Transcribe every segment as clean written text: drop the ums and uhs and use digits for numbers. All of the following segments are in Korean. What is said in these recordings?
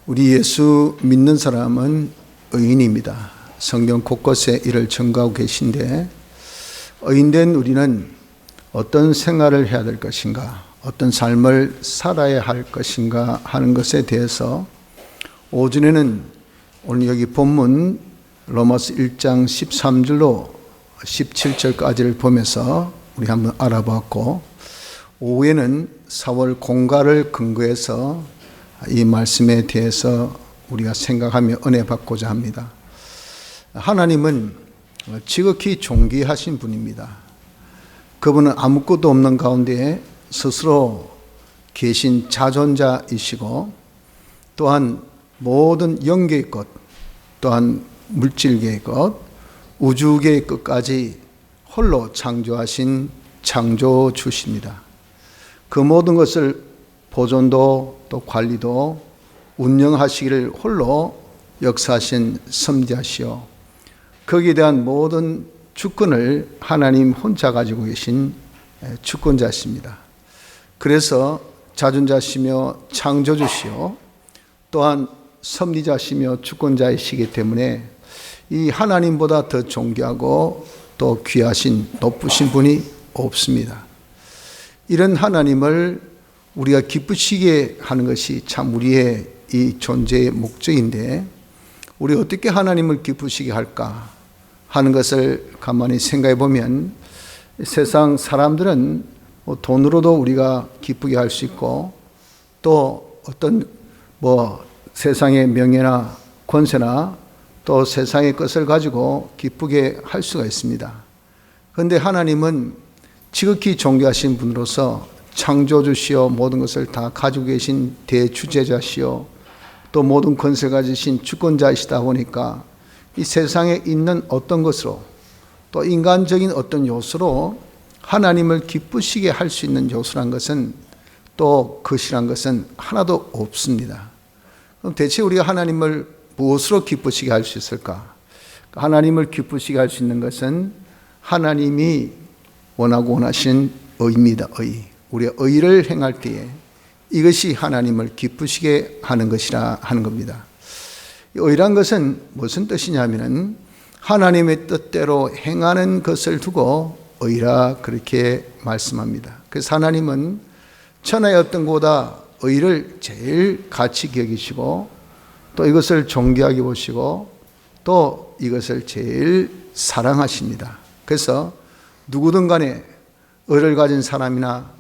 우리 예수 믿는 사람은 의인입니다. 성경 곳곳에 이를 증거하고 계신데, 의인된 우리는 어떤 생활을 해야 될 것인가, 어떤 삶을 살아야 할 것인가 하는 것에 대해서 오전에는 오늘 여기 본문 로마서 1장 13절로 17절까지를 보면서 우리 한번 알아봤고, 오후에는 4월 공가를 근거해서 이 말씀에 대해서 우리가 생각하며 은혜 받고자 합니다. 하나님은 지극히 존귀하신 분입니다. 그분은 아무것도 없는 가운데 스스로 계신 자존자이시고, 또한 모든 영계의 것, 또한 물질계의 것, 우주계의 것까지 홀로 창조하신 창조주십니다. 그 모든 것을 보존도 또 관리도 운영하시기를 홀로 역사하신 선지자시오. 거기에 대한 모든 주권을 하나님 혼자 가지고 계신 주권자십니다. 그래서 자존자시며 창조주시오, 또한 섭리자시며 주권자이시기 때문에 이 하나님보다 더 존귀하고 또 귀하신 높으신 분이 없습니다. 이런 하나님을 우리가 기쁘시게 하는 것이 참 우리의 이 존재의 목적인데, 우리 어떻게 하나님을 기쁘시게 할까 하는 것을 가만히 생각해 보면, 세상 사람들은 돈으로도 우리가 기쁘게 할 수 있고, 또 어떤 세상의 명예나 권세나 또 세상의 것을 가지고 기쁘게 할 수가 있습니다. 그런데 하나님은 지극히 존귀하신 분으로서 창조주시오, 모든 것을 다 가지고 계신 대주제자시오, 또 모든 권세 가지신 주권자이시다 보니까 이 세상에 있는 어떤 것으로, 또 인간적인 어떤 요소로 하나님을 기쁘시게 할 수 있는 요소란 것은, 또 것이란 것은 하나도 없습니다. 그럼 대체 우리가 하나님을 무엇으로 기쁘시게 할 수 있을까? 하나님을 기쁘시게 할 수 있는 것은 하나님이 원하고 원하신 의입니다. 의. 우리가 의를 행할 때에 이것이 하나님을 기쁘시게 하는 것이라 하는 겁니다. 의란 것은 무슨 뜻이냐면은 하나님의 뜻대로 행하는 것을 두고 의라 그렇게 말씀합니다. 그래서 하나님은 천하의 어떤 것보다 의를 제일 가치 여기시고, 또 이것을 존귀하게 보시고, 또 이것을 제일 사랑하십니다. 그래서 누구든 간에 의를 가진 사람이나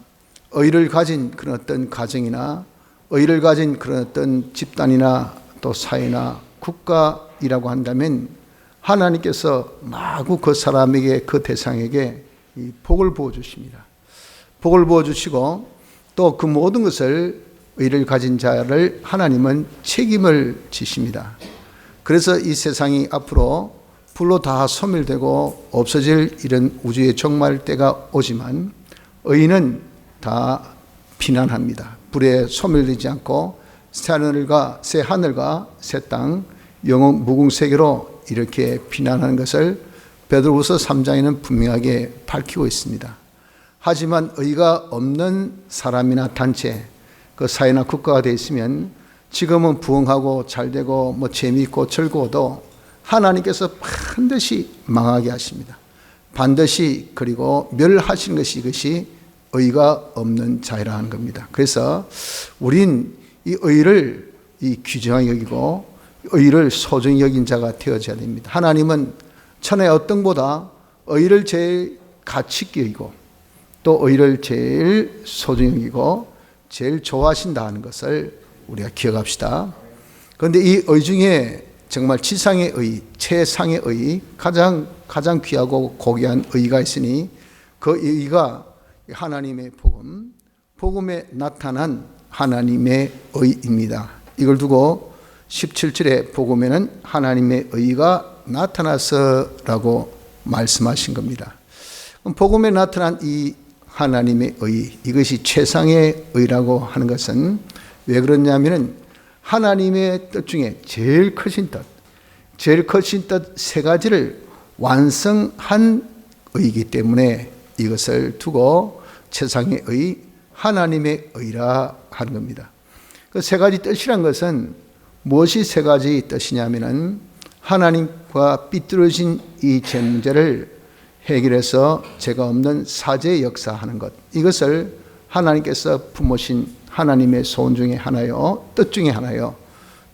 의를 가진 그런 어떤 가정이나 의를 가진 그런 어떤 집단이나 또 사회나 국가이라고 한다면, 하나님께서 마구 그 사람에게, 그 대상에게 이 복을 부어주십니다. 복을 부어주시고, 또 그 모든 것을 의를 가진 자를 하나님은 책임을 지십니다. 그래서 이 세상이 앞으로 불로 다 소멸되고 없어질 이런 우주의 종말 때가 오지만, 의인은 다 피난합니다. 불에 소멸되지 않고 새 하늘과 새 땅, 영원 무궁세계로 이렇게 피난하는 것을 베드로후서 3장에는 분명하게 밝히고 있습니다. 하지만 의가 없는 사람이나 단체, 그 사회나 국가가 되어 있으면 지금은 부흥하고 잘되고 재미있고 즐거워도 하나님께서 반드시 망하게 하십니다. 반드시, 그리고 멸하시는 것이 이것이 의가 없는 자이라 하는 겁니다. 그래서 우린 이 의를 귀중하게 여기고 의를 소중히 여긴 자가 되어져야 됩니다. 하나님은 천하의 어떤 보다 의를 제일 가치 있게 여기고, 또 의를 제일 소중히 여기고 제일 좋아하신다 하는 것을 우리가 기억합시다. 그런데 이 의 중에 정말 지상의 의, 최상의 의, 가장 귀하고 고귀한 의가 있으니, 그 의가 하나님의 복음, 복음에 나타난 하나님의 의입니다. 이걸 두고 17절에 복음에는 하나님의 의가 나타나서라고 말씀하신 겁니다. 그럼 복음에 나타난 이 하나님의 의, 이것이 최상의 의라고 하는 것은 왜 그러냐면은 하나님의 뜻 중에 제일 크신 뜻 세 가지를 완성한 의이기 때문에 이것을 두고 최상의 의, 하나님의 의라 하는 겁니다. 그 세 가지 뜻이란 것은 무엇이 세 가지 뜻이냐면은 하나님과 삐뚤어진 이 죄 문제를 해결해서 죄가 없는 사죄의 역사하는 것, 이것을 하나님께서 품으신 하나님의 소원 중에 하나요, 뜻 중에 하나요.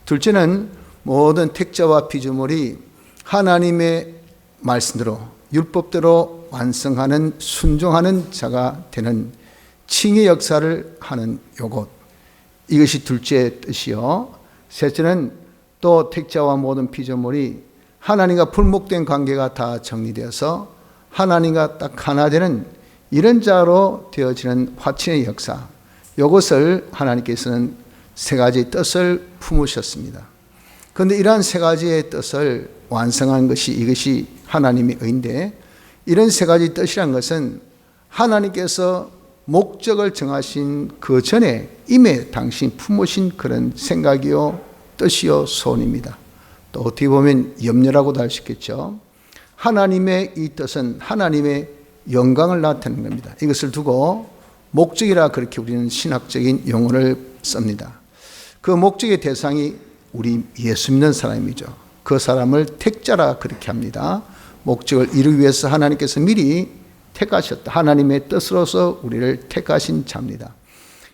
둘째는 모든 택자와 피조물이 하나님의 말씀대로 율법대로 완성하는 순종하는 자가 되는 칭의 역사를 하는 요것, 이것이 둘째 뜻이요. 셋째는 또 택자와 모든 피조물이 하나님과 불목된 관계가 다 정리되어서 하나님과 딱 하나 되는 이런 자로 되어지는 화친의 역사, 이것을 하나님께서는 세 가지 뜻을 품으셨습니다. 그런데 이러한 세 가지의 뜻을 완성한 것이 이것이 하나님의 의인데, 이런 세 가지 뜻이란 것은 하나님께서 목적을 정하신 그 전에 이미 당신 품으신 그런 생각이요, 뜻이요, 소원입니다. 또 어떻게 보면 염려라고도 할 수 있겠죠. 하나님의 이 뜻은 하나님의 영광을 나타내는 겁니다. 이것을 두고 목적이라 그렇게 우리는 신학적인 용어를 씁니다. 그 목적의 대상이 우리 예수 믿는 사람이죠. 그 사람을 택자라 그렇게 합니다. 목적을 이루기 위해서 하나님께서 미리 택하셨다. 하나님의 뜻으로서 우리를 택하신 자입니다.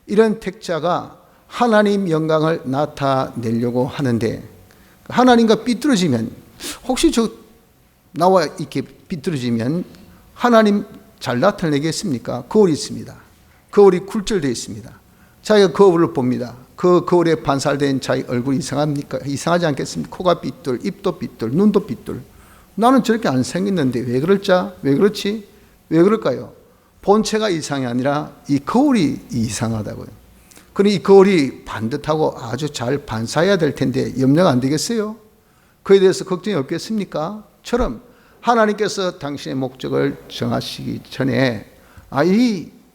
이런 택자가 하나님 영광을 나타내려고 하는데, 하나님과 삐뚤어지면, 혹시 나와 이렇게 삐뚤어지면 하나님 잘 나타내겠습니까? 거울이 있습니다. 거울이 굴절되어 있습니다. 자기가 거울을 봅니다. 그 거울에 반살된 자기 얼굴이 이상합니까? 이상하지 않겠습니까? 코가 삐뚤, 입도 삐뚤, 눈도 삐뚤. 나는 저렇게 안 생겼는데 왜 그렇지? 왜 그럴까요? 본체가 이상이 아니라 이 거울이 이상하다고요. 그러니 이 거울이 반듯하고 아주 잘 반사해야 될 텐데 염려가 안 되겠어요? 그에 대해서 걱정이 없겠습니까? 처럼 하나님께서 당신의 목적을 정하시기 전에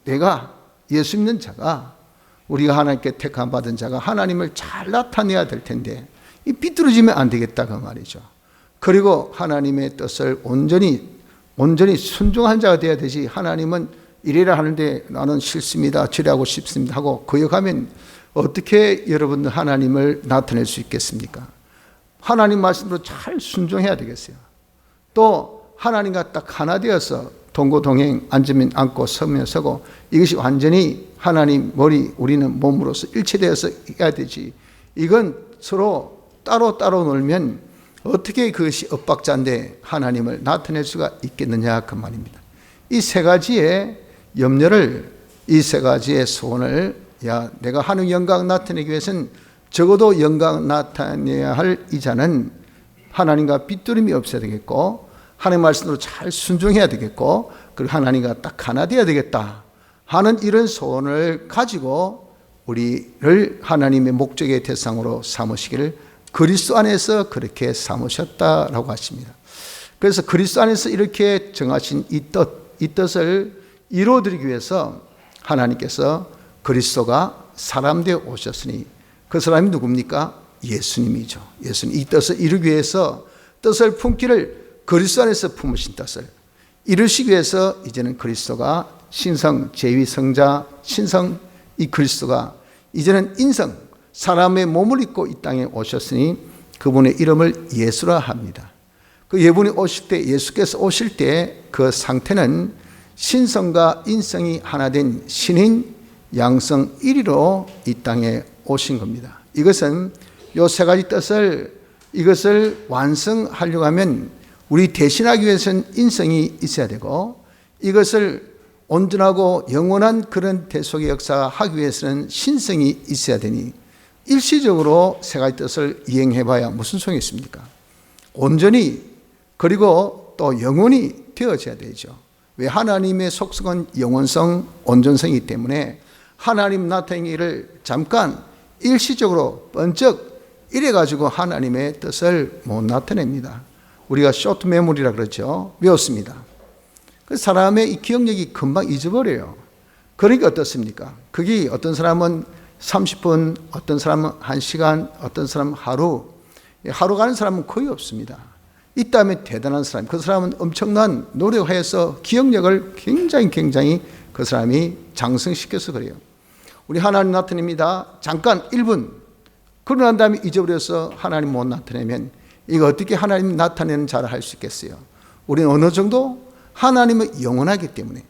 내가 예수 믿는 자가, 우리가 하나님께 택함 받은 자가 하나님을 잘 나타내야 될 텐데 이 삐뚤어지면 안 되겠다 그 말이죠. 그리고 하나님의 뜻을 온전히 순종한 자가 되어야 되지, 하나님은 이래라 하는데 나는 싫습니다, 처리하고 싶습니다 하고 거역하면 어떻게 여러분들 하나님을 나타낼 수 있겠습니까? 하나님 말씀으로 잘 순종해야 되겠어요. 또 하나님과 딱 하나 되어서 동고동행, 앉으면 앉고 서면 서고, 이것이 완전히 하나님 머리, 우리는 몸으로서 일체되어서 해야 되지. 이건 서로 따로 놀면 어떻게 그것이 엇박자인데 하나님을 나타낼 수가 있겠느냐 그 말입니다. 이 세 가지의 염려를, 이 세 가지의 소원을, 내가 하나님 영광 나타내기 위해서는 적어도 영광 나타내야 할 이 자는 하나님과 삐뚤음이 없어야 되겠고, 하나님 말씀으로 잘 순종해야 되겠고, 그리고 하나님과 딱 하나 되어야 되겠다 하는 이런 소원을 가지고 우리를 하나님의 목적의 대상으로 삼으시기를 그리스도 안에서 그렇게 삼으셨다라고 하십니다. 그래서 그리스도 안에서 이렇게 정하신 이 뜻을 이루어드리기 위해서 하나님께서 그리스도가 사람 되어 오셨으니, 그 사람이 누굽니까? 예수님이죠. 예수님. 이 뜻을 이루기 위해서 뜻을 품기를, 그리스도 안에서 품으신 뜻을 이루시기 위해서 이제는 그리스도가 신성, 제2성자, 신성, 이 그리스도가 이제는 인성, 사람의 몸을 입고 이 땅에 오셨으니 그분의 이름을 예수라 합니다. 그 예수께서 오실 때 그 상태는 신성과 인성이 하나 된 신인 양성 1위로 이 땅에 오신 겁니다. 이것은 요 세 가지 뜻을, 이것을 완성하려고 하면 우리 대신하기 위해서는 인성이 있어야 되고, 이것을 온전하고 영원한 그런 대속의 역사가 하기 위해서는 신성이 있어야 되니, 일시적으로 세 가지 뜻을 이행해 봐야 무슨 소용이 있습니까? 온전히, 그리고 또 영원히 되어져야 되죠. 왜? 하나님의 속성은 영원성, 온전성이기 때문에 하나님 나타내기를 잠깐 일시적으로 번쩍 이래가지고 하나님의 뜻을 못 나타냅니다. 우리가 쇼트 메모리라 그러죠. 외웠습니다. 그 사람의 이 기억력이 금방 잊어버려요. 그러니까 어떻습니까? 그게 어떤 사람은 30분, 어떤 사람은 1시간, 어떤 사람은 하루 가는 사람은 거의 없습니다. 있다면 대단한 사람, 그 사람은 엄청난 노력해서 기억력을 굉장히 그 사람이 장성시켜서 그래요. 우리 하나님 나타냅니다. 잠깐 1분, 그러고 난 다음에 잊어버려서 하나님 못 나타내면 이거 어떻게 하나님 나타내는 자를 할 수 있겠어요? 우리는 어느 정도 하나님은 영원하기 때문에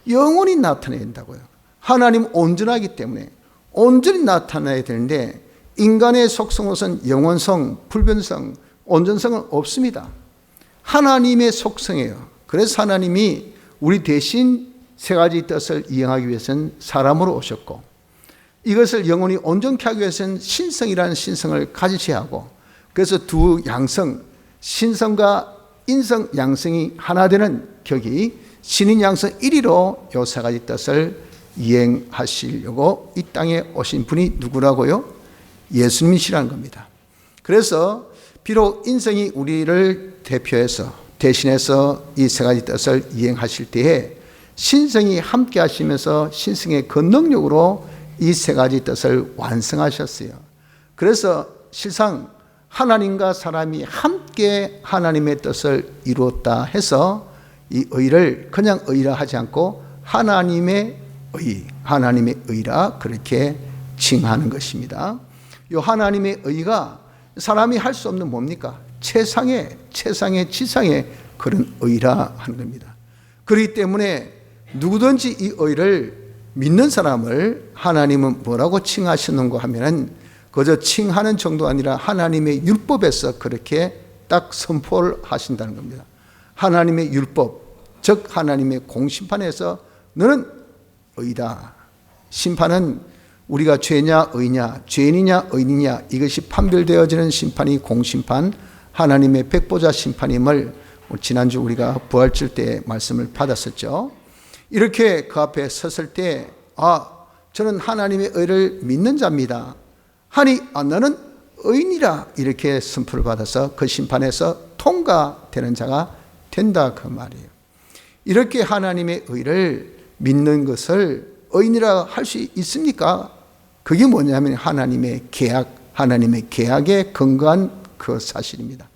영원히 나타내야 된다고요. 하나님은 온전하기 때문에 온전히 나타나야 되는데 인간의 속성으로서는 영원성, 불변성, 온전성은 없습니다. 하나님의 속성이에요. 그래서 하나님이 우리 대신 세 가지 뜻을 이행하기 위해서는 사람으로 오셨고, 이것을 영원히 온전케 하기 위해서는 신성이라는 신성을 가지셔야 하고, 그래서 두 양성, 신성과 인성 양성이 하나 되는 격이 신인 양성 1위로 요 세 가지 뜻을 이행하시려고 이 땅에 오신 분이 누구라고요? 예수님이시라는 겁니다. 그래서 비록 인성이 우리를 대표해서 대신해서 이 세 가지 뜻을 이행하실 때에 신성이 함께 하시면서 신성의 권능력으로 이 세 가지 뜻을 완성하셨어요. 그래서 실상 하나님과 사람이 함께 하나님의 뜻을 이루었다 해서 이 의를 그냥 의라 하지 않고 하나님의 의라 그렇게 칭하는 것입니다. 이 하나님의 의가 사람이 할 수 없는 뭡니까? 최상의 지상의 그런 의라 하는 겁니다. 그렇기 때문에 누구든지 이 의를 믿는 사람을 하나님은 뭐라고 칭하시는가 하면은 그저 칭하는 정도가 아니라 하나님의 율법에서 그렇게 딱 선포를 하신다는 겁니다. 하나님의 율법, 즉 하나님의 공심판에서 너는 의다. 심판은 우리가 죄냐 의냐, 죄인이냐 의인이냐 이것이 판별되어지는 심판이 공심판, 하나님의 백보자 심판임을 지난주 우리가 부활절 때 말씀을 받았었죠. 이렇게 그 앞에 섰을 때 저는 하나님의 의를 믿는 자입니다 하니 너는 의인이라 이렇게 선포를 받아서 그 심판에서 통과되는 자가 된다 그 말이에요. 이렇게 하나님의 의를 믿는 것을 의인이라 할 수 있습니까? 그게 뭐냐면 하나님의 계약에 근거한 그 사실입니다.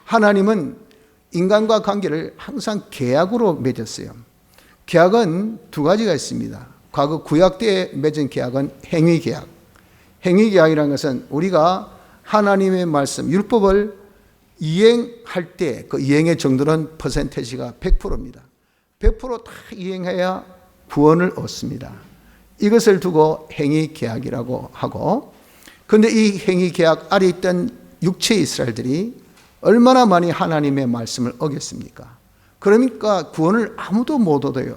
하나님은 인간과 관계를 항상 계약으로 맺었어요. 계약은 두 가지가 있습니다. 과거 구약 때 맺은 계약은 행위계약. 행위계약이라는 것은 우리가 하나님의 말씀, 율법을 이행할 때 그 이행의 정도는 퍼센테이지가 100%입니다. 100% 다 이행해야 구원을 얻습니다. 이것을 두고 행위계약이라고 하고, 그런데 이 행위계약 아래 있던 육체 이스라엘들이 얼마나 많이 하나님의 말씀을 어겼습니까? 그러니까 구원을 아무도 못 얻어요.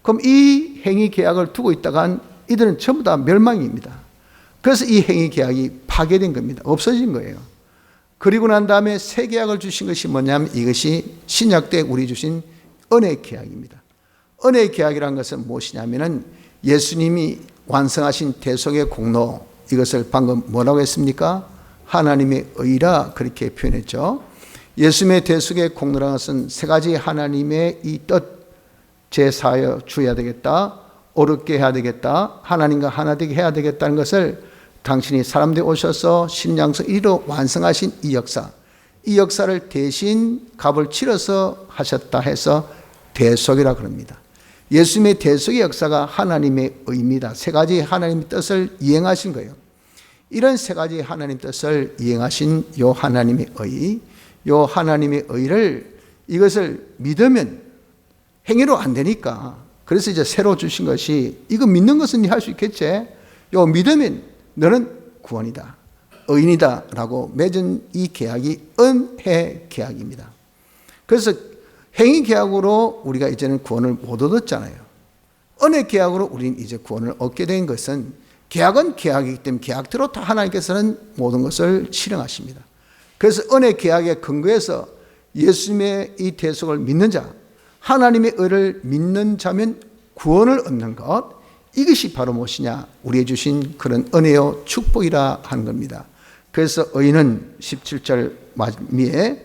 그럼 이 행위계약을 두고 있다간 이들은 전부 다 멸망입니다. 그래서 이 행위계약이 파괴된 겁니다. 없어진 거예요. 그리고 난 다음에 새 계약을 주신 것이 뭐냐면 이것이 신약 때 우리 주신 은혜 계약입니다. 은혜 계약이라는 것은 무엇이냐면은 예수님이 완성하신 대속의 공로, 이것을 방금 뭐라고 했습니까? 하나님의 의라 그렇게 표현했죠. 예수님의 대속의 공로라는 것은 세 가지 하나님의 이 뜻, 제사하여 주어야 되겠다, 어렵게 해야 되겠다, 하나님과 하나 되게 해야 되겠다는 것을 당신이 사람들이 오셔서 신양성 1위로 완성하신 이 역사를 대신 값을 치러서 하셨다 해서 대속이라 그럽니다. 예수님의 대속의 역사가 하나님의 의입니다. 세 가지 하나님의 뜻을 이행하신 거예요. 이런 세 가지 하나님 뜻을 이행하신 요 하나님의 의를 이것을 믿으면 행위로 안 되니까, 그래서 이제 새로 주신 것이 이거 믿는 것은 할 수 있겠지. 요 믿으면 너는 구원이다, 의인이다 라고 맺은 이 계약이 은혜 계약입니다. 그래서 행위 계약으로 우리가 이제는 구원을 못 얻었잖아요. 은혜 계약으로 우리는 이제 구원을 얻게 된 것은, 계약은 계약이기 때문에 계약대로 다 하나님께서는 모든 것을 실행하십니다. 그래서 은혜 계약의 근거에서 예수님의 이 대속을 믿는 자, 하나님의 의를 믿는 자면 구원을 얻는 것, 이것이 바로 무엇이냐? 우리에게 주신 그런 은혜요 축복이라 하는 겁니다. 그래서 의인은 17절 말미에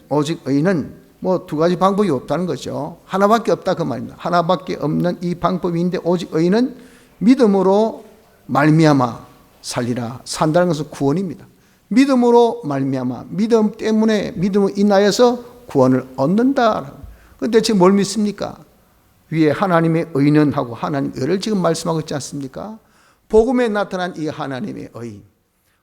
오직 의인은 뭐 두 가지 방법이 없다는 거죠. 하나밖에 없다 그 말입니다. 하나밖에 없는 이 방법인데 오직 의인은 믿음으로 말미암아 살리라. 산다는 것은 구원입니다. 믿음으로 말미암아, 믿음 때문에, 믿음을 인하여서 구원을 얻는다. 그런데 지금 뭘 믿습니까? 위에 하나님의 의는 하고 하나님 의를 지금 말씀하고 있지 않습니까? 복음에 나타난 이 하나님의 의,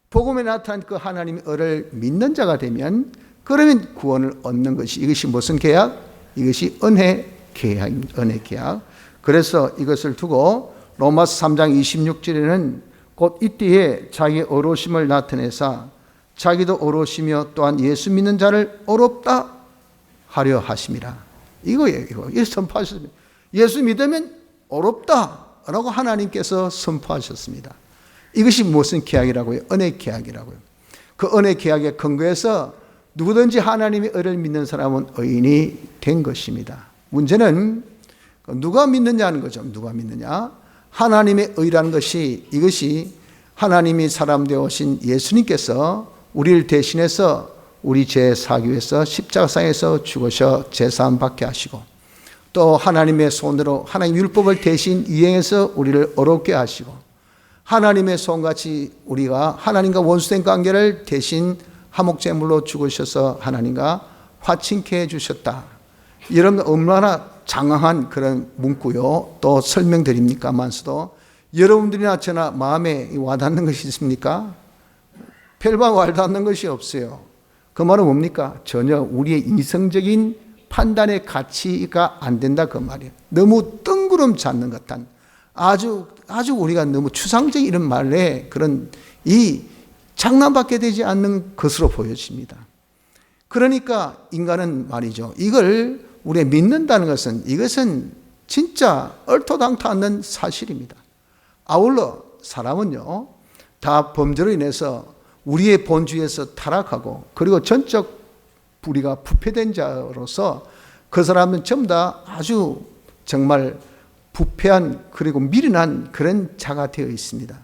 복음에 나타난 그 하나님의 은혜를 믿는 자가 되면 그러면 구원을 얻는 것이, 이것이 무슨 계약? 이것이 은혜 계약입니다. 은혜 계약. 그래서 이것을 두고 로마서 3장 26절에는 곧 이때에 자기의 어로심을 나타내사 자기도 어로시며 또한 예수 믿는 자를 어롭다 하려 하심이라. 이거예요. 이거 선포하셨습니다. 예수 믿으면 어렵다라고 하나님께서 선포하셨습니다. 이것이 무슨 계약이라고요? 은혜 계약이라고요. 그 은혜 계약의 근거에서 누구든지 하나님의 은혜를 믿는 사람은 의인이 된 것입니다. 문제는 누가 믿느냐는 거죠. 누가 믿느냐? 하나님의 의라는 것이, 이것이 하나님이 사람 되어오신 예수님께서 우리를 대신해서 우리 죄 사기 위해서 십자가상에서 죽으셔 제사함 받게 하시고, 또 하나님의 손으로 하나님 율법을 대신 이행해서 우리를 어렵게 하시고, 하나님의 손같이 우리가 하나님과 원수된 관계를 대신 화목제물로 죽으셔서 하나님과 화친케 해주셨다. 여러분 얼마나 장황한 그런 문구요, 또 설명드립니까만서도 여러분들이나 저나 마음에 와닿는 것이 있습니까? 별반 와닿는 것이 없어요. 그 말은 뭡니까? 전혀 우리의 이성적인 판단의 가치가 안 된다 그 말이에요. 너무 뜬구름 잡는 듯한 아주 우리가 너무 추상적인 이런 말에 그런 이 장난밖에 되지 않는 것으로 보여집니다. 그러니까 인간은 말이죠, 이걸 우리가 믿는다는 것은, 이것은 진짜 얼토당토 않는 사실입니다. 아울러 사람은요, 다 범죄로 인해서 우리의 본주에서 타락하고, 그리고 전적 우리가 부패된 자로서 그 사람은 전부 다 아주 정말 부패한, 그리고 미련한 그런 자가 되어 있습니다.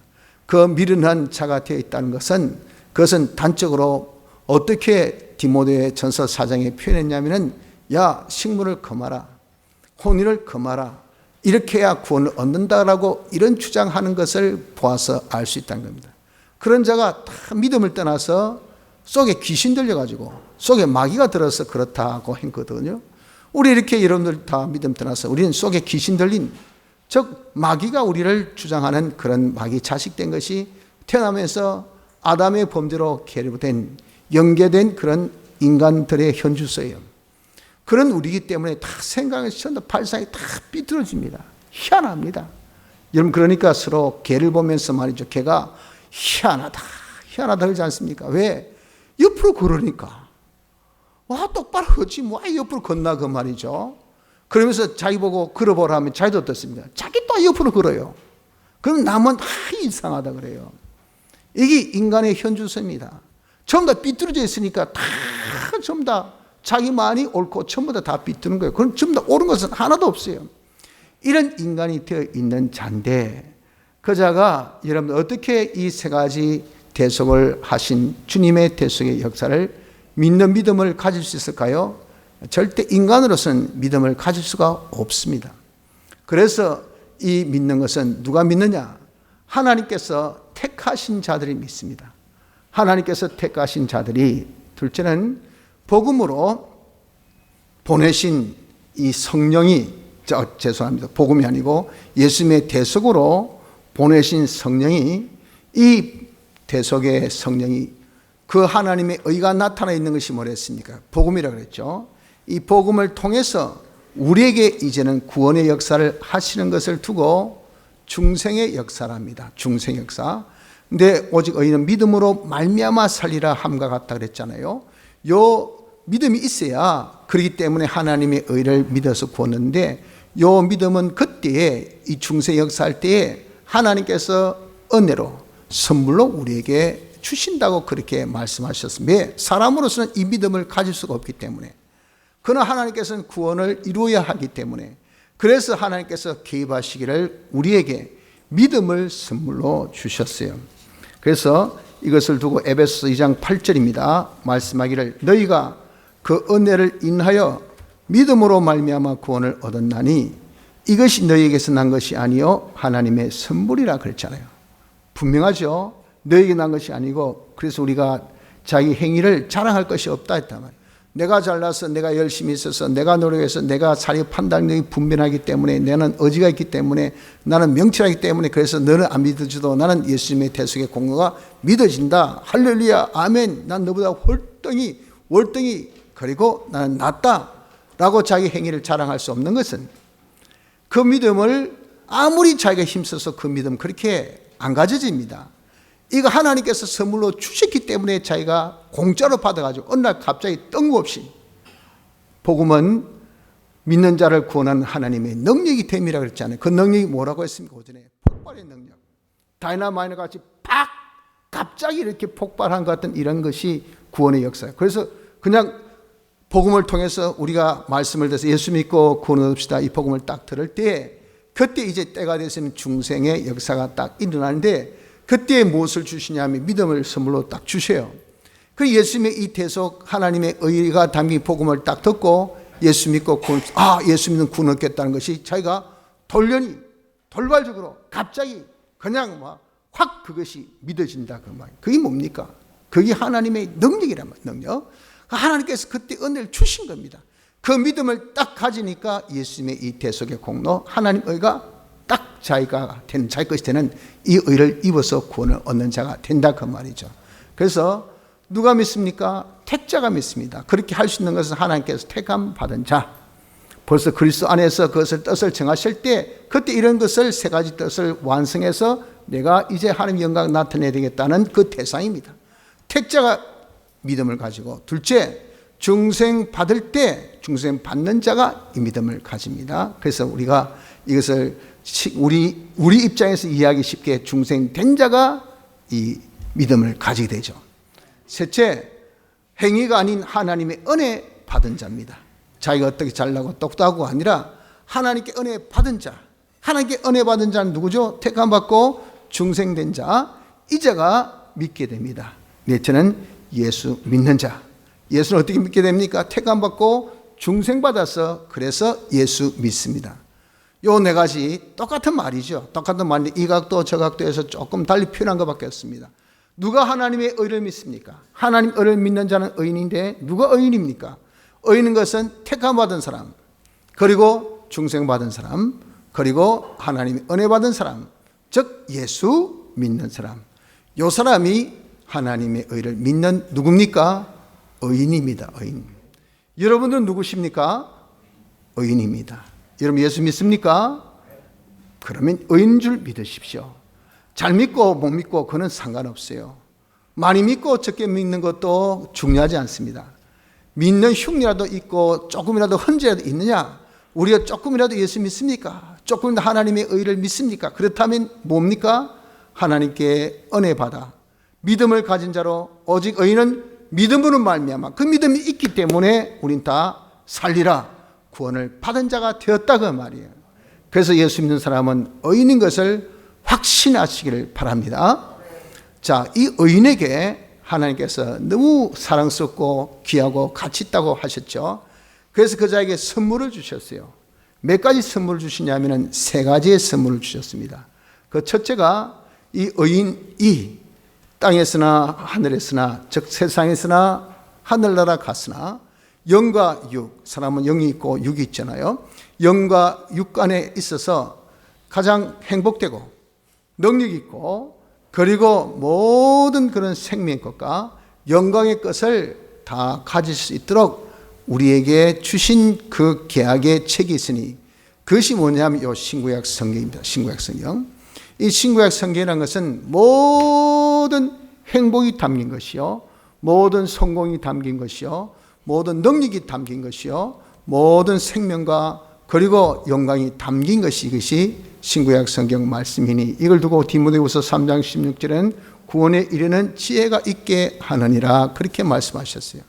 그 미련한 자가 되어 있다는 것은, 그것은 단적으로 어떻게 디모데 전서 4장에 표현했냐면은, 야, 식물을 금하라, 혼인을 금하라, 이렇게 해야 구원을 얻는다라고 이런 주장하는 것을 보아서 알 수 있다는 겁니다. 그런 자가 다 믿음을 떠나서 속에 귀신 들려가지고 속에 마귀가 들어서 그렇다고 했거든요. 우리 이렇게 여러분들 다 믿음 떠나서 우리는 속에 귀신 들린, 즉 마귀가 우리를 주장하는 그런 마귀 자식된 것이 태어나면서 아담의 범죄로 계류된, 연계된 그런 인간들의 현주소예요. 그런 우리이기 때문에 다 생각이 전부 발상이 다 삐뚤어집니다. 희한합니다. 여러분, 그러니까 서로 개를 보면서 말이죠, 개가 희한하다 그러지 않습니까? 왜? 옆으로 걸으니까. 와, 똑바로 걷지 뭐 옆으로 걷나 그 말이죠. 그러면서 자기 보고 걸어보라 하면 자기도 어떻습니까? 자기 또 옆으로 걸어요. 그럼 남은 이상하다 그래요. 이게 인간의 현주소입니다. 전부 다 삐뚤어져 있으니까 다 전부 다 자기만이 옳고 전부 다 삐뚤은 거예요. 그럼 전부 다 옳은 것은 하나도 없어요. 이런 인간이 되어 있는 자인데, 그 자가 여러분 어떻게 이 세 가지 대속을 하신 주님의 대속의 역사를 믿는 믿음을 가질 수 있을까요? 절대 인간으로서는 믿음을 가질 수가 없습니다. 그래서 이 믿는 것은 누가 믿느냐? 하나님께서 택하신 자들이 믿습니다. 하나님께서 택하신 자들이, 둘째는 복음으로 보내신 이 성령이, 죄송합니다, 복음이 아니고 예수님의 대속으로 보내신 성령이, 이 대속의 성령이, 그 하나님의 의가 나타나 있는 것이 뭐랬습니까? 복음이라고 그랬죠. 이 복음을 통해서 우리에게 이제는 구원의 역사를 하시는 것을 두고 중생의 역사랍니다. 중생 역사. 근데 오직 의인은 믿음으로 말미암아 살리라 함과 같다 그랬잖아요. 요 믿음이 있어야, 그렇기 때문에 하나님의 의를 믿어서 구원했는데, 요 믿음은 그때에 이 중생 역사할 때에 하나님께서 은혜로 선물로 우리에게 주신다고 그렇게 말씀하셨습니다. 왜? 사람으로서는 이 믿음을 가질 수가 없기 때문에. 그러나 하나님께서는 구원을 이루어야 하기 때문에, 그래서 하나님께서 개입하시기를 우리에게 믿음을 선물로 주셨어요. 그래서 이것을 두고 에베소서 2장 8절입니다. 말씀하기를 너희가 그 은혜를 인하여 믿음으로 말미암아 구원을 얻었나니 이것이 너희에게서 난 것이 아니요 하나님의 선물이라 그랬잖아요. 분명하죠. 너희에게 난 것이 아니고, 그래서 우리가 자기 행위를 자랑할 것이 없다 했단 말이에요. 내가 잘나서 내가 열심히 있어서 내가 노력해서 내가 자기 판단력이 분별하기 때문에 나는 의지가 있기 때문에 나는 명철하기 때문에 그래서 너는 안 믿어줘도 나는 예수님의 대속의 공로가 믿어진다. 할렐루야 아멘. 난 너보다 월등히 그리고 나는 낫다 라고 자기 행위를 자랑할 수 없는 것은 그 믿음을 아무리 자기가 힘써서 그 믿음 그렇게 안 가져집니다. 이거 하나님께서 선물로 주셨기 때문에 자기가 공짜로 받아가지고 어느 날 갑자기 뜬금없이 복음은 믿는 자를 구원하는 하나님의 능력이 됨이라 그랬잖아요. 그 능력이 뭐라고 했습니까? 오전에 폭발의 능력. 다이나마이트 같이 팍 갑자기 이렇게 폭발한 것 같은 이런 것이 구원의 역사예요. 그래서 그냥 복음을 통해서 우리가 말씀을 들어서 예수 믿고 구원 얻읍시다 이 복음을 딱 들을 때 그때 이제 때가 됐으면 중생의 역사가 딱 일어나는데 그때 무엇을 주시냐면 믿음을 선물로 딱 주셔요. 그 예수님의 이 대속 하나님의 의가 담긴 복음을 딱 듣고 예수 믿고 예수 믿는 구원 얻겠다는 것이 자기가 돌발적으로 갑자기 그냥 확 그것이 믿어진다 그 말. 그게 뭡니까? 그게 하나님의 능력이란 말이에요. 능력. 하나님께서 그때 은혜를 주신 겁니다. 그 믿음을 딱 가지니까 예수님의 이 대속의 공로 하나님 의가 딱 자기가 되는 자기 것이 되는 이 의를 입어서 구원을 얻는 자가 된다 그 말이죠. 그래서 누가 믿습니까? 택자가 믿습니다. 그렇게 할 수 있는 것은 하나님께서 택함 받은 자. 벌써 그리스도 안에서 그것을 뜻을 정하실 때 그때 이런 것을 세 가지 뜻을 완성해서 내가 이제 하나님 영광 나타내야 되겠다는 그 대상입니다. 택자가 믿음을 가지고 둘째 중생 받을 때 중생 받는 자가 이 믿음을 가집니다. 그래서 우리가 이것을 우리 입장에서 이해하기 쉽게 중생된 자가 이 믿음을 가지게 되죠. 셋째 행위가 아닌 하나님의 은혜 받은 자입니다. 자기가 어떻게 잘나고 똑똑하고 아니라 하나님께 은혜 받은 자. 하나님께 은혜 받은 자는 누구죠? 택함 받고 중생된 자. 이 자가 믿게 됩니다. 넷째는 예수 믿는 자. 예수는 어떻게 믿게 됩니까? 택함 받고 중생 받아서 그래서 예수 믿습니다. 요 네 가지 똑같은 말이죠. 똑같은 말인데 이 각도 저 각도에서 조금 달리 표현한 것밖에 없습니다. 누가 하나님의 의를 믿습니까? 하나님 의를 믿는 자는 의인인데 누가 의인입니까? 의인인 것은 택함 받은 사람, 그리고 중생 받은 사람, 그리고 하나님의 은혜 받은 사람, 즉 예수 믿는 사람. 요 사람이 하나님의 의를 믿는 누굽니까? 의인입니다. 의인. 여러분들은 누구십니까? 의인입니다. 여러분 예수 믿습니까? 그러면 의인 줄 믿으십시오. 잘 믿고 못 믿고 그건 상관없어요. 많이 믿고 적게 믿는 것도 중요하지 않습니다. 믿는 흉이라도 있고 조금이라도 헌재라도 있느냐? 우리가 조금이라도 예수 믿습니까? 조금이라도 하나님의 의를 믿습니까? 그렇다면 뭡니까? 하나님께 은혜 받아 믿음을 가진 자로 오직 의인은 믿음으로 말미암아 그 믿음이 있기 때문에 우린 다 살리라 구원을 받은 자가 되었다 그 말이에요. 그래서 예수 믿는 사람은 의인인 것을 확신하시기를 바랍니다. 자, 이 의인에게 하나님께서 너무 사랑스럽고 귀하고 가치 있다고 하셨죠. 그래서 그 자에게 선물을 주셨어요. 몇 가지 선물을 주시냐면 세 가지의 선물을 주셨습니다. 그 첫째가 이 의인이 땅에서나 하늘에서나 즉 세상에서나 하늘나라 갔으나 영과 육, 사람은 영이 있고 육이 있잖아요. 영과 육 간에 있어서 가장 행복되고 능력 있고 그리고 모든 그런 생명의 것과 영광의 것을 다 가질 수 있도록 우리에게 주신 그 계약의 책이 있으니 그것이 뭐냐면 이 신구약 성경입니다. 신구약 성경. 이 신구약 성경이라는 것은 모든 행복이 담긴 것이요, 모든 성공이 담긴 것이요, 모든 능력이 담긴 것이요, 모든 생명과 그리고 영광이 담긴 것이 이것이 신구약 성경 말씀이니 이걸 두고 디모데후서 3장 16절에는 구원에 이르는 지혜가 있게 하느니라 그렇게 말씀하셨어요.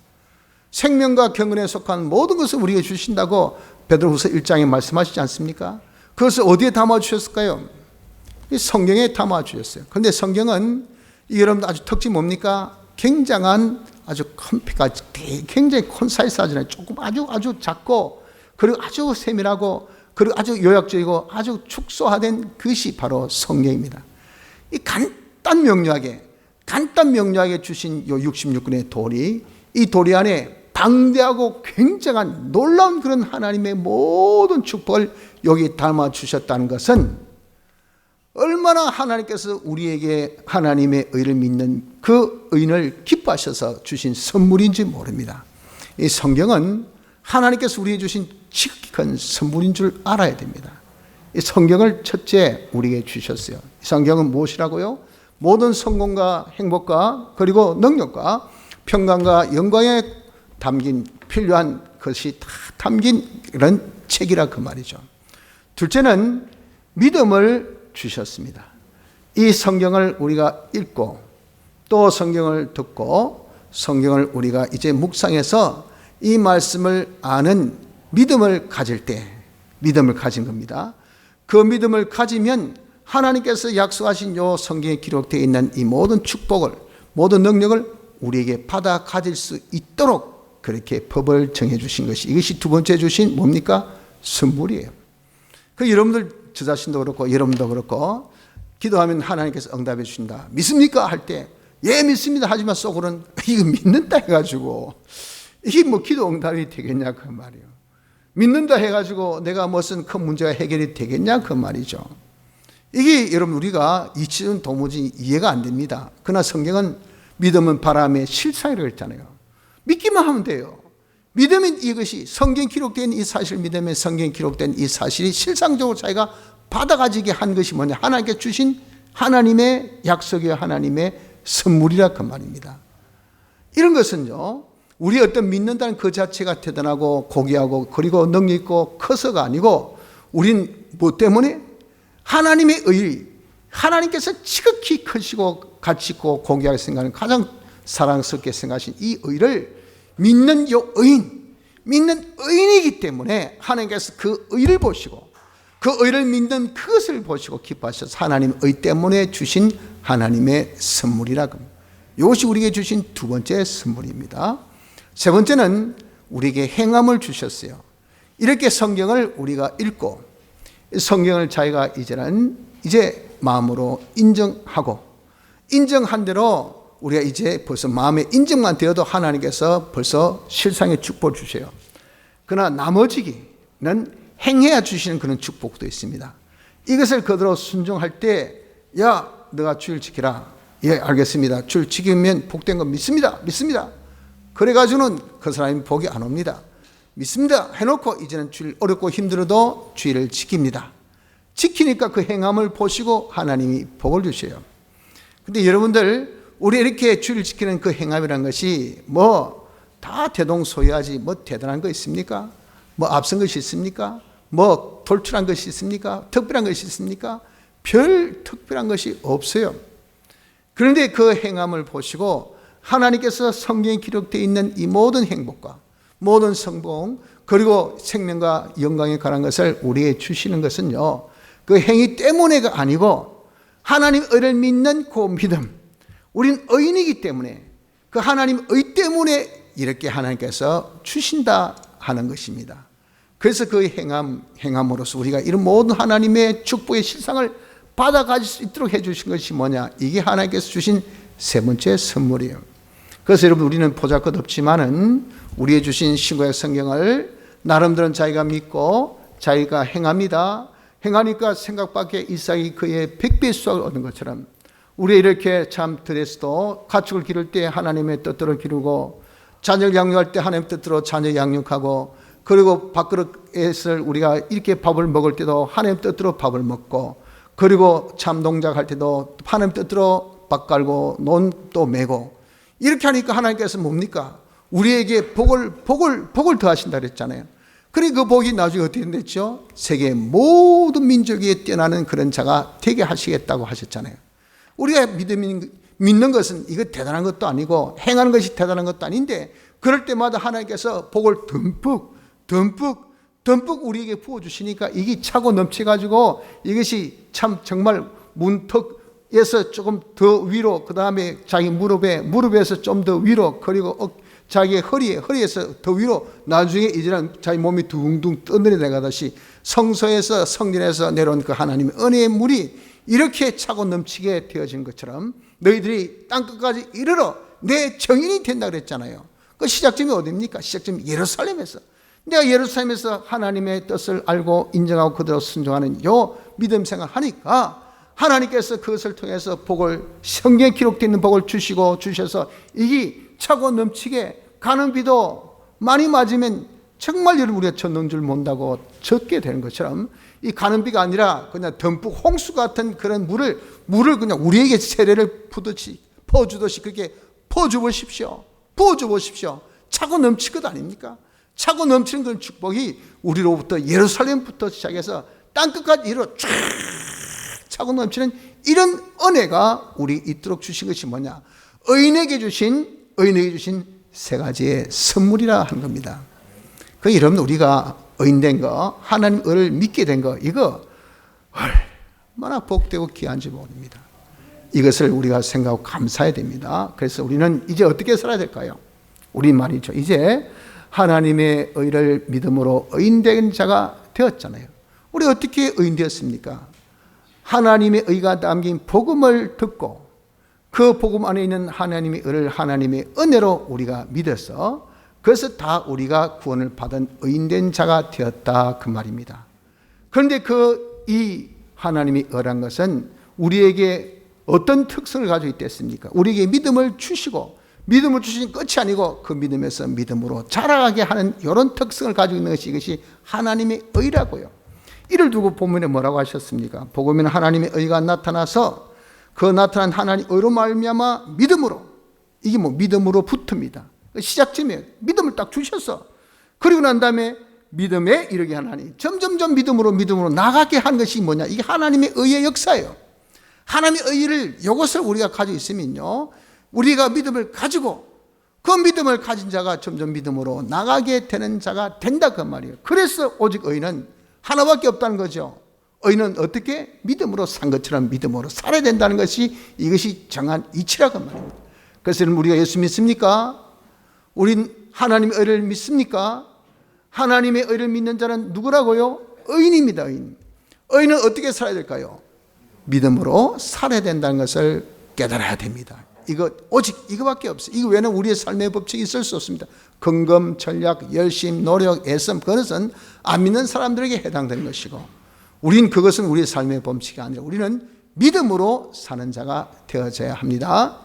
생명과 경건에 속한 모든 것을 우리에게 주신다고 베드로후서 1장에 말씀하시지 않습니까? 그것을 어디에 담아주셨을까요? 성경에 담아주셨어요. 그런데 성경은 여러분들 아주 특징이 뭡니까? 굉장한 아주 굉장히 콘사이스하잖아요. 조금 아주 작고 그리고 아주 세밀하고 그리고 아주 요약적이고 아주 축소화된 것이 바로 성경입니다. 이 간단 명료하게 주신 요 66권의 도리, 이 도리 안에 다 방대하고 굉장한 놀라운 그런 하나님의 모든 축복을 여기 담아 주셨다는 것은 얼마나 하나님께서 우리에게 하나님의 의를 믿는 그 의인을 기뻐하셔서 주신 선물인지 모릅니다. 이 성경은 하나님께서 우리에게 주신 지극히 큰 선물인 줄 알아야 됩니다. 이 성경을 첫째 우리에게 주셨어요. 이 성경은 무엇이라고요? 모든 성공과 행복과 그리고 능력과 평강과 영광에 담긴 필요한 것이 다 담긴 이런 책이라 그 말이죠. 둘째는 믿음을 주셨습니다. 이 성경을 우리가 읽고 또 성경을 듣고 성경을 우리가 이제 묵상해서 이 말씀을 아는 믿음을 가질 때 믿음을 가진 겁니다. 그 믿음을 가지면 하나님께서 약속하신 요 성경에 기록되어 있는 이 모든 축복을 모든 능력을 우리에게 받아 가질 수 있도록 그렇게 법을 정해 주신 것이 이것이 두 번째 주신 뭡니까? 선물이에요. 그 여러분들 저 자신도 그렇고 여러분도 그렇고 기도하면 하나님께서 응답해 주신다. 믿습니까? 할 때 예 믿습니다. 하지만 속으로는 이거 믿는다 해가지고 이게 뭐 기도 응답이 되겠냐 그 말이에요. 믿는다 해가지고 내가 무슨 큰 문제가 해결이 되겠냐 그 말이죠. 이게 여러분 우리가 이치는 도무지 이해가 안 됩니다. 그러나 성경은 믿음은 바람의 실상이라고 했잖아요. 믿기만 하면 돼요. 믿음은 이것이 성경 기록된 이 사실 믿음에 성경 기록된 이 사실이 실상적으로 자기가 받아가지게 한 것이 뭐냐? 하나님께 주신 하나님의 약속이요 하나님의 선물이라 그 말입니다. 이런 것은요 우리 어떤 믿는다는 그 자체가 대단하고 고귀하고 그리고 능력 있고 커서가 아니고 우린 뭐 때문에 하나님의 의 하나님께서 지극히 크시고 가치 있고 고귀하게 생각하는 가장 사랑스럽게 생각하신 이 의를 믿는 요 의인 믿는 의인이기 때문에 하나님께서 그 의를 보시고 그 의를 믿는 그것을 보시고 기뻐하셔서 하나님 의 때문에 주신 하나님의 선물이라고 합니다. 이것이 우리에게 주신 두 번째 선물입니다. 세 번째는 우리에게 행함을 주셨어요. 이렇게 성경을 우리가 읽고 성경을 자기가 이제 마음으로 인정하고 인정한 대로 우리가 이제 벌써 마음에 인정만 되어도 하나님께서 벌써 실상의 축복을 주세요. 그러나 나머지는 행해야 주시는 그런 축복도 있습니다. 이것을 그대로 순종할 때 야 너가 주일 지키라. 예 알겠습니다. 주일 지키면 복된 거 믿습니다. 그래가지고는 그 사람이 복이 안 옵니다. 믿습니다 해놓고 이제는 주일 어렵고 힘들어도 주일을 지킵니다. 지키니까 그 행함을 보시고 하나님이 복을 주셔요. 근데 여러분들 우리 이렇게 주일 지키는 그 행함이라는 것이 뭐 다 대동소이하지 뭐 대단한 거 있습니까? 뭐 앞선 것이 있습니까? 뭐 돌출한 것이 있습니까? 특별한 것이 있습니까? 별 특별한 것이 없어요. 그런데 그 행함을 보시고 하나님께서 성경에 기록되어 있는 이 모든 행복과 모든 성공 그리고 생명과 영광에 관한 것을 우리에게 주시는 것은요 그 행위 때문에가 아니고 하나님 의를 믿는 그 믿음 우린 의인이기 때문에 그 하나님 의 때문에 이렇게 하나님께서 주신다 하는 것입니다. 그래서 그 행함으로써 우리가 이런 모든 하나님의 축복의 실상을 받아가질 수 있도록 해주신 것이 뭐냐? 이게 하나님께서 주신 세 번째 선물이에요. 그래서 여러분 우리는 보잘것없지만은 우리의 주신 신구약 성경을 나름대로 자기가 믿고 자기가 행합니다. 행하니까 생각밖에 이삭이 그의 100배 수확을 얻은 것처럼 우리 이렇게 참 들에서도 가축을 기를 때 하나님의 뜻대로 기르고 자녀를 양육할 때 하나님의 뜻대로 자녀 양육하고 그리고 밥그릇에서 우리가 이렇게 밥을 먹을 때도 하나님의 뜻대로 밥을 먹고 그리고 참 농작할 때도 하나님의 뜻대로 밥 갈고 논도 메고 이렇게 하니까 하나님께서 뭡니까? 우리에게 복을 더하신다 그랬잖아요. 그리고 그 복이 나중에 어떻게 됐죠? 세계 모든 민족에 뛰어나는 그런 자가 되게 하시겠다고 하셨잖아요. 우리가 믿는 것은 이거 대단한 것도 아니고 행하는 것이 대단한 것도 아닌데 그럴 때마다 하나님께서 복을 듬뿍 우리에게 부어주시니까 이게 차고 넘쳐가지고 이것이 참 정말 문턱에서 조금 더 위로 그 다음에 자기 무릎에서 좀 더 위로 그리고 자기 허리에서 더 위로 나중에 이제는 자기 몸이 둥둥 떠내려가듯이 성소에서 성전에서 내려온 그 하나님의 은혜의 물이 이렇게 차고 넘치게 되어진 것처럼 너희들이 땅끝까지 이르러 내 정인이 된다 그랬잖아요. 그 시작점이 어디입니까? 시작점이 예루살렘에서. 내가 예루살렘에서 하나님의 뜻을 알고 인정하고 그대로 순종하는 요 믿음 생활하니까 하나님께서 그것을 통해서 복을, 성경에 기록되어 있는 복을 주셔서 이게 차고 넘치게, 가는 비도 많이 맞으면 정말 여러분 우리가 젖는 줄 모른다고 젖게 되는 것처럼 이 가는 비가 아니라 그냥 듬뿍 홍수 같은 그런 물을 그냥 우리에게 세례를 퍼주듯이 그렇게 퍼주보십시오. 차고 넘칠 것 아닙니까? 차고 넘치는 그런 축복이 우리로부터 예루살렘부터 시작해서 땅끝까지 이루어 쫙 차고 넘치는 이런 은혜가 우리 있도록 주신 것이 뭐냐? 의인에게 주신 세 가지의 선물이라 하는 겁니다. 그 여러분 우리가 의인된 거, 하나님을 믿게 된 거, 이거 얼마나 복되고 귀한지 모릅니다. 이것을 우리가 생각하고 감사해야 됩니다. 그래서 우리는 이제 어떻게 살아야 될까요? 우리 말이죠. 이제 하나님의 의를 믿음으로 의인된 자가 되었잖아요. 우리 어떻게 의인되었습니까? 하나님의 의가 담긴 복음을 듣고 그 복음 안에 있는 하나님의 의를 하나님의 은혜로 우리가 믿어서 그래서 다 우리가 구원을 받은 의인된 자가 되었다 그 말입니다. 그런데 이 하나님의 의란 것은 우리에게 어떤 특성을 가지고 있겠습니까? 우리에게 믿음을 주시고 믿음을 주신 끝이 아니고 그 믿음에서 믿음으로 자라가게 하는 이런 특성을 가지고 있는 것이 이것이 하나님의 의라고요. 이를 두고 본문에 뭐라고 하셨습니까? 복음에는 하나님의 의가 나타나서 그 나타난 하나님의 의로 말미암아 믿음으로, 이게 믿음으로 붙습니다. 시작점이에요. 믿음을 딱 주셔서 그리고 난 다음에 믿음에 이르게 하나님 점점점 믿음으로 나가게 한 것이 뭐냐? 이게 하나님의 의의 역사예요. 하나님의 의를 이것을 우리가 가지고 있으면요, 우리가 믿음을 가지고 그 믿음을 가진 자가 점점 믿음으로 나가게 되는 자가 된다 그 말이에요. 그래서 오직 의는 하나밖에 없다는 거죠. 의는 어떻게? 믿음으로 산 것처럼 믿음으로 살아야 된다는 것이 이것이 정한 이치라고 말입니다. 그래서 우리가 예수 믿습니까? 우린 하나님의 의를 믿습니까? 하나님의 의를 믿는 자는 누구라고요? 의인입니다. 의인은 어떻게 살아야 될까요? 믿음으로 살아야 된다는 것을 깨달아야 됩니다. 이거 오직 이거밖에 없어요. 이거 외에는 우리의 삶의 법칙이 있을 수 없습니다. 긍금, 전략, 열심, 노력, 애씀, 그것은 안 믿는 사람들에게 해당되는 것이고 그것은 우리의 삶의 법칙이 아니라 우리는 믿음으로 사는 자가 되어져야 합니다.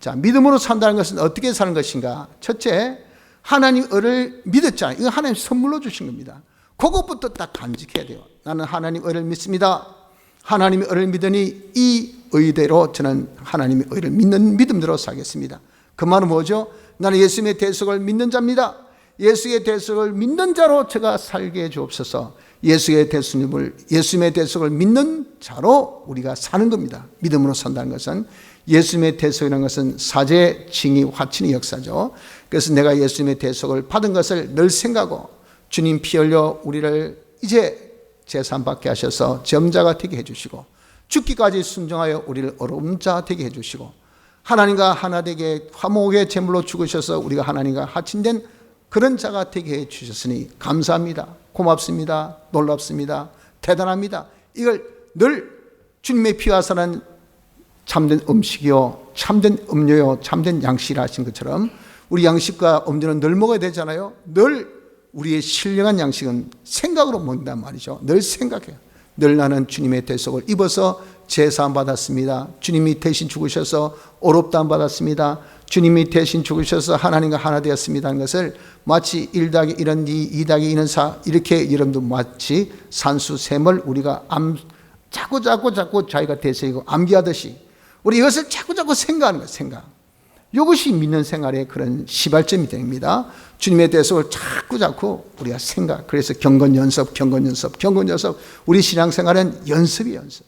자, 믿음으로 산다는 것은 어떻게 사는 것인가? 첫째, 하나님 의를 믿었잖아요. 이거 하나님 선물로 주신 겁니다. 그것부터 딱 간직해야 돼요. 나는 하나님 의를 믿습니다. 하나님의 의를 믿으니 이 의대로 저는 하나님의 의를 믿는 믿음대로 살겠습니다. 그 말은 뭐죠? 나는 예수님의 대속을 믿는 자입니다. 예수의 대속을 믿는 자로 제가 살게 해 주옵소서. 예수님의 대속을 믿는 자로 우리가 사는 겁니다. 믿음으로 산다는 것은, 예수님의 대속이라는 것은 사제, 징의, 화친의 역사죠. 그래서 내가 예수님의 대속을 받은 것을 늘 생각하고 주님 피 흘려 우리를 이제 재산 받게 하셔서 점자가 되게 해주시고 죽기까지 순종하여 우리를 어려운 자 되게 해주시고 하나님과 하나 되게 화목의 제물로 죽으셔서 우리가 하나님과 하친된 그런 자가 되게 해주셨으니 감사합니다. 고맙습니다. 놀랍습니다. 대단합니다. 이걸 늘 주님의 피와 살은 참된 음식이요, 참된 음료요, 참된 양식이라 하신 것처럼 우리 양식과 음료는 늘 먹어야 되잖아요. 늘 우리의 신령한 양식은 생각으로 먹는단 말이죠. 늘 생각해요. 늘 나는 주님의 대속을 입어서 제사함 받았습니다. 주님이 대신 죽으셔서 어렵다함 받았습니다. 주님이 대신 죽으셔서 하나님과 하나 되었습니다 하는 것을 마치 1+1은 2, 2+2는 4 이렇게 여러분도 마치 산수셈을 우리가 자꾸 자기가 되새기고 암기하듯이 우리 이것을 자꾸 생각하는 거예요. 생각. 이것이 믿는 생활의 그런 시발점이 됩니다. 주님의 대속을 자꾸 우리가 생각. 그래서 경건연습. 우리 신앙생활은 연습이 연습.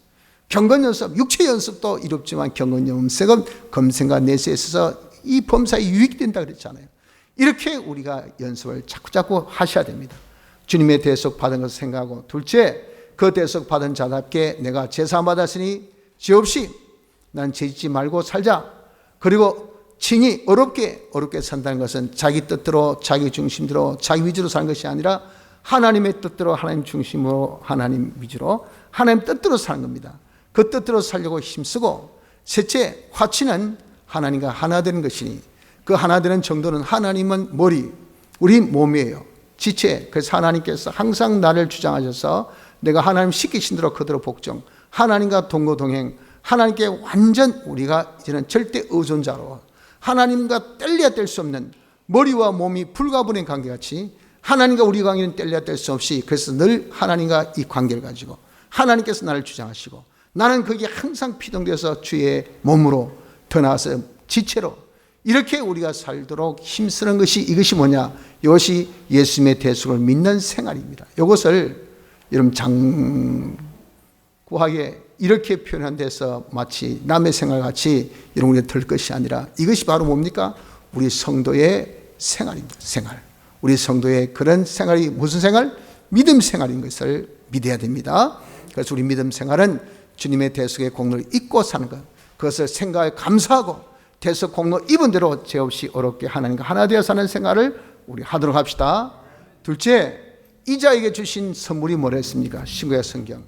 경건연습, 육체 연습도 이롭지만 경건연습은 검생과 내세에 있어서 이 범사에 유익이 된다 그랬잖아요. 이렇게 우리가 연습을 자꾸 하셔야 됩니다. 주님의 대속 받은 것을 생각하고, 둘째, 그 대속 받은 자답게 내가 제사 받았으니 죄 없이 난 죄짓지 말고 살자. 그리고 칭이 어렵게 산다는 것은 자기 뜻대로, 자기 중심대로, 자기 위주로 사는 것이 아니라 하나님의 뜻대로, 하나님 중심으로, 하나님 위주로, 하나님 뜻대로 사는 겁니다. 그 뜻대로 살려고 힘쓰고, 셋째, 화친은 하나님과 하나 되는 것이니 그 하나 되는 정도는 하나님은 머리, 우리 몸이에요. 지체. 그래서 하나님께서 항상 나를 주장하셔서 내가 하나님 시키신 대로 그대로 복종, 하나님과 동거동행, 하나님께 완전 우리가 이제는 절대 의존자로 하나님과 뗄래야 뗄 수 없는 머리와 몸이 불가분의 관계같이 하나님과 우리 관계는 뗄래야 뗄 수 없이, 그래서 늘 하나님과 이 관계를 가지고 하나님께서 나를 주장하시고 나는 거기에 항상 피동돼서 주의 몸으로 더 나아서 지체로 이렇게 우리가 살도록 힘쓰는 것이, 이것이 뭐냐? 이것이 예수님의 대속을 믿는 생활입니다. 이것을 여러분 장구하게 이렇게 표현한 데서 마치 남의 생활같이 여러분 우리가 들 것이 아니라 이것이 바로 뭡니까? 우리 성도의 생활입니다. 생활. 우리 성도의 그런 생활이 무슨 생활? 믿음 생활인 것을 믿어야 됩니다. 그래서 우리 믿음 생활은 주님의 대속의 공로를 잊고 사는 것, 그것을 생각에 감사하고 대속 공로 입은 대로 죄 없이 어렵게 하나님과 하나 되어 사는 생활을 우리 하도록 합시다. 둘째, 이자에게 주신 선물이 뭐랬습니까? 신구약 성경.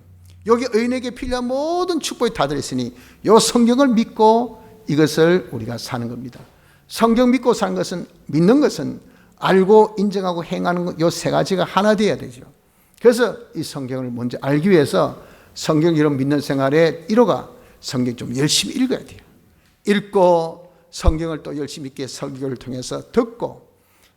여기 의인에게 필요한 모든 축복이 다 들어있으니 이 성경을 믿고 이것을 우리가 사는 겁니다. 성경 믿고 사는 것은, 믿는 것은 알고 인정하고 행하는 것, 이 세 가지가 하나 되어야 되죠. 그래서 이 성경을 먼저 알기 위해서 성경 이런 믿는 생활의 1호가 성경 좀 열심히 읽어야 돼요. 읽고 성경을 또 열심히 있게 설교를 통해서 듣고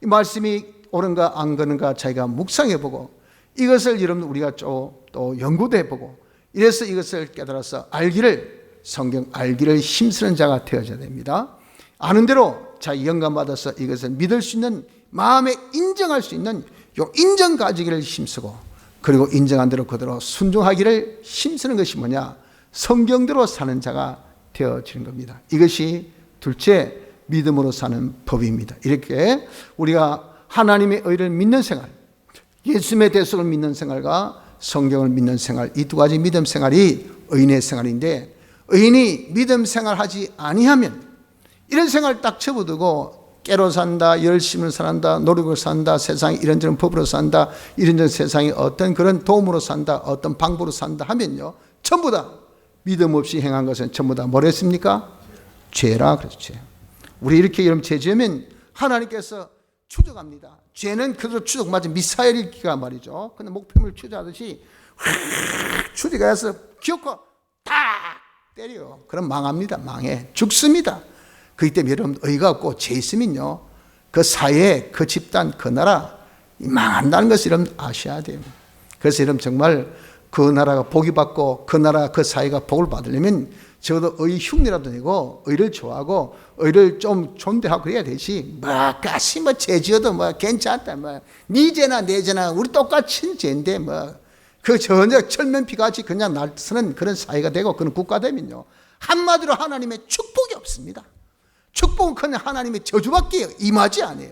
이 말씀이 옳은가 안 그런가 자기가 묵상해보고 이것을 여러분 우리가 또 연구도 해보고 이래서 이것을 깨달아서 알기를, 성경 알기를 힘쓰는 자가 되어져야 됩니다. 아는 대로 자기 영감받아서 이것을 믿을 수 있는, 마음에 인정할 수 있는 요 인정 가지기를 힘쓰고, 그리고 인정한 대로 그대로 순종하기를 힘쓰는 것이 뭐냐? 성경대로 사는 자가 되어지는 겁니다. 이것이 둘째 믿음으로 사는 법입니다. 이렇게 우리가 하나님의 의를 믿는 생활, 예수님의 대속을 믿는 생활과 성경을 믿는 생활, 이 두 가지 믿음 생활이 의인의 생활인데, 의인이 믿음 생활하지 아니하면 이런 생활 딱 접어두고 깨로 산다, 열심을 산다, 노력을 산다, 세상이 이런저런 법으로 산다, 이런저런 세상이 어떤 그런 도움으로 산다, 어떤 방법으로 산다 하면요, 전부 다 믿음 없이 행한 것은 전부 다 뭐랬습니까? 죄라 그랬죠. 죄. 우리 이렇게 여러분 죄 지으면 하나님께서 추적합니다. 죄는 그대로 추적, 맞아, 미사일기가 말이죠. 근데 목표물 추적하듯이 확 추적해서 기어코 딱 때려요. 그럼 망합니다. 망해. 죽습니다. 그렇기 때문에 여러분 의가 없고 죄 있으면요, 그 사회, 그 집단, 그 나라 망한다는 것을 여러분 아셔야 돼요. 그래서 여러분 정말 그 나라가 복이 받고 그 나라, 그 사회가 복을 받으려면 적어도 의 흉내라도 내고 의를 좋아하고 의를 좀 존대하고 그래야 되지, 뭐까지 뭐 죄 지어도 뭐 괜찮다, 뭐 네 죄나 내 죄나 우리 똑같은 죄인데 뭐 그 전혀 철면피같이 그냥 날 쓰는 그런 사회가 되고 그런 국가 되면요, 한마디로 하나님의 축복이 없습니다. 축복은 그냥 하나님의 저주밖에 임하지 않아요.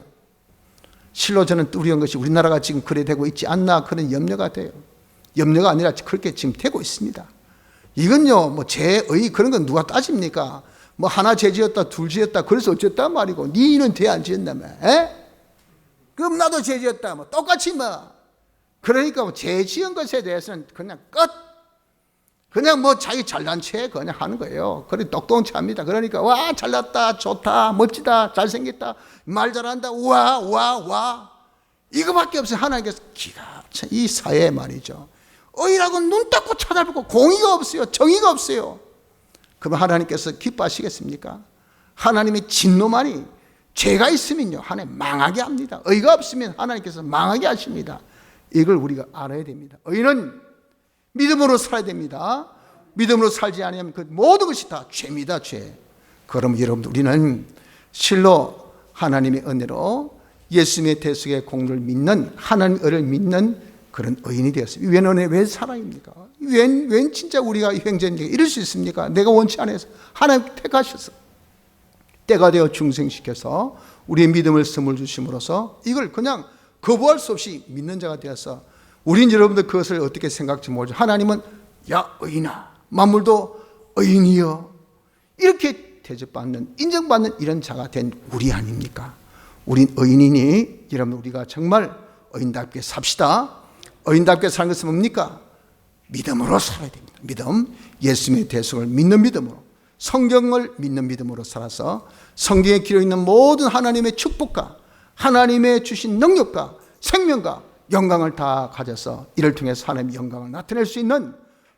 실로 저는 두려운 것이 우리나라가 지금 그래 되고 있지 않나 그런 염려가 돼요. 염려가 아니라 그렇게 지금 되고 있습니다. 이건요, 뭐 죄의 그런 건 누가 따집니까? 뭐 하나 죄 지었다, 둘 지었다, 그래서 어쨌단 말이고, 니는 죄 안 지었다며, 그럼 나도 죄 지었다, 뭐 똑같이 뭐. 그러니까 뭐 죄 지은 것에 대해서는 그냥 끝. 그냥 뭐 자기 잘난 체 그냥 하는 거예요. 그래 똑똑한 체합니다. 그러니까 와 잘났다, 좋다, 멋지다, 잘생겼다, 말 잘한다, 와 이거밖에 없어요. 하나님께서 기가 차, 이 사회 말이죠, 의라고 눈 닫고 쳐다보고 공의가 없어요. 정의가 없어요. 그럼 하나님께서 기뻐하시겠습니까? 하나님의 진노만이 죄가 있으면요, 하나님 망하게 합니다. 의가 없으면 하나님께서 망하게 하십니다. 이걸 우리가 알아야 됩니다. 의는 믿음으로 살아야 됩니다. 믿음으로 살지 않으면 그 모든 것이 다 죄입니다. 죄. 그럼 여러분들 우리는 실로 하나님의 은혜로 예수님의 대속의 공로를 믿는, 하나님의 의를 믿는 그런 의인이 되었습니다. 웬 은혜, 웬 사랑입니까? 웬 진짜 우리가 횡재인지 이럴 수 있습니까? 내가 원치 않아서 하나님 택하셔서 때가 되어 중생시켜서 우리의 믿음을 선물 주심으로써 이걸 그냥 거부할 수 없이 믿는 자가 되어서, 우린 여러분들 그것을 어떻게 생각할지 모르죠. 하나님은 야 의인아, 만물도 의인이여, 이렇게 대접받는, 인정받는 이런 자가 된 우리 아닙니까? 우린 의인이니 여러분 우리가 정말 의인답게 삽시다. 의인답게 사는 것은 뭡니까? 믿음으로 살아야 됩니다. 믿음, 예수님의 대속을 믿는 믿음으로, 성경을 믿는 믿음으로 살아서 성경에 기록되어 있는 모든 하나님의 축복과 하나님의 주신 능력과 생명과 영광을 다 가져서 이를 통해서 하나님의 영광을 나타낼 수 있는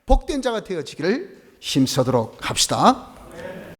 복된 자가 되어지기를 힘써도록 합시다.